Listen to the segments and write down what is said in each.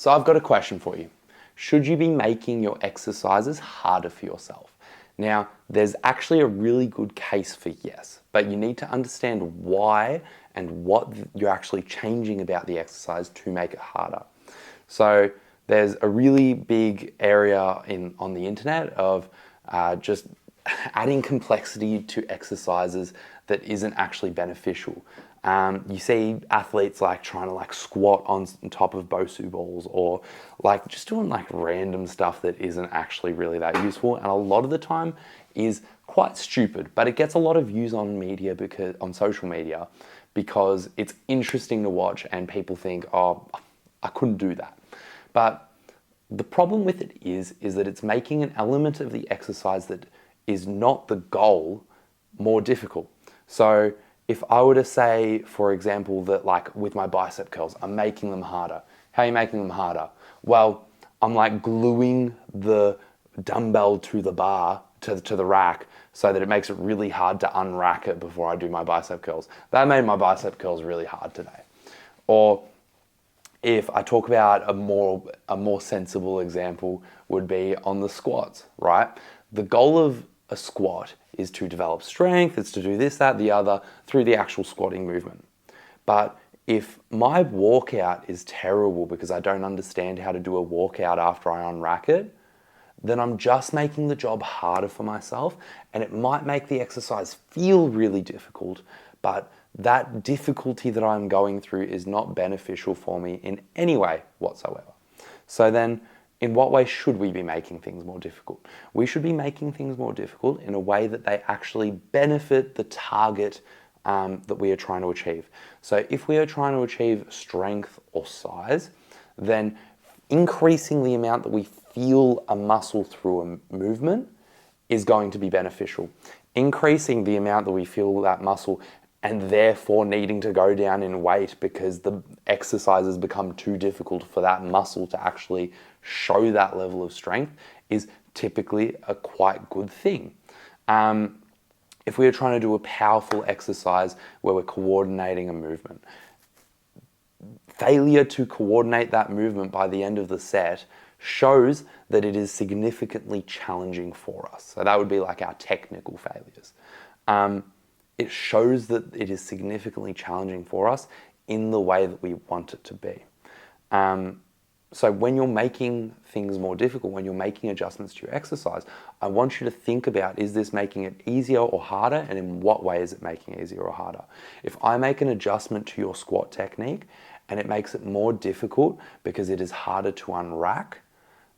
So I've got a question for you. Should you be making your exercises harder for yourself? Now, there's actually a really good case for yes, but you need to understand why and what you're actually changing about the exercise to make it harder. So there's a really big area on the internet of just adding complexity to exercises that isn't actually beneficial. You see athletes like trying to squat on top of Bosu balls, or just doing random stuff that isn't actually really that useful, and a lot of the time is quite stupid, but it gets a lot of views on media, because on social media, because it's interesting to watch and people think, oh, I couldn't do that. But the problem with it is that it's making an element of the exercise that is not the goal more difficult. So if I were to say, for example, that with my bicep curls, I'm making them harder. How are you making them harder? Well, I'm gluing the dumbbell to the bar, to the rack, so that it makes it really hard to unrack it before I do my bicep curls. That made my bicep curls really hard today. Or if I talk about a more sensible example would be on the squats, right? The goal of a squat is to develop strength, it's to do this, that, the other through the actual squatting movement. But if my walkout is terrible because I don't understand how to do a walkout after I unrack it, then I'm just making the job harder for myself, and it might make the exercise feel really difficult, but that difficulty that I'm going through is not beneficial for me in any way whatsoever. So then, in what way should we be making things more difficult? We should be making things more difficult in a way that they actually benefit the target that we are trying to achieve. So if we are trying to achieve strength or size, then increasing the amount that we feel a muscle through a movement is going to be beneficial. Increasing the amount that we feel that muscle and therefore needing to go down in weight because the exercises become too difficult for that muscle to actually show that level of strength is typically a quite good thing. If we are trying to do a powerful exercise where we're coordinating a movement, failure to coordinate that movement by the end of the set shows that it is significantly challenging for us. So that would be like our technical failures. It shows that it is significantly challenging for us in the way that we want it to be. So when you're making things more difficult, when you're making adjustments to your exercise, I want you to think about, is this making it easier or harder, and in what way is it making it easier or harder? If I make an adjustment to your squat technique and it makes it more difficult because it is harder to unrack,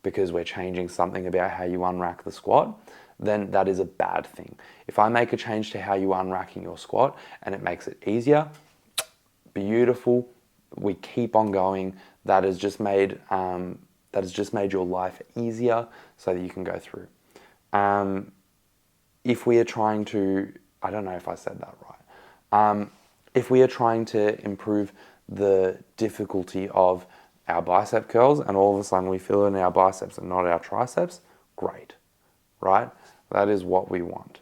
because we're changing something about how you unrack the squat, then that is a bad thing. If I make a change to how you unracking your squat and it makes it easier, beautiful, we keep on going. That has just made your life easier so that you can go through. If we are trying to, I don't know if I said that right. If we are trying to improve the difficulty of our bicep curls and all of a sudden we feel it in our biceps and not our triceps, great, right? That is what we want.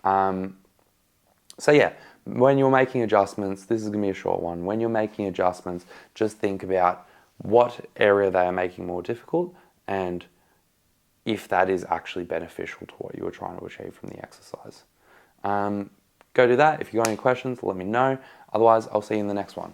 So yeah, when you're making adjustments, this is going to be a short one. When you're making adjustments, just think about what area they are making more difficult and if that is actually beneficial to what you were trying to achieve from the exercise. Go do that. If you've got any questions, let me know. Otherwise, I'll see you in the next one.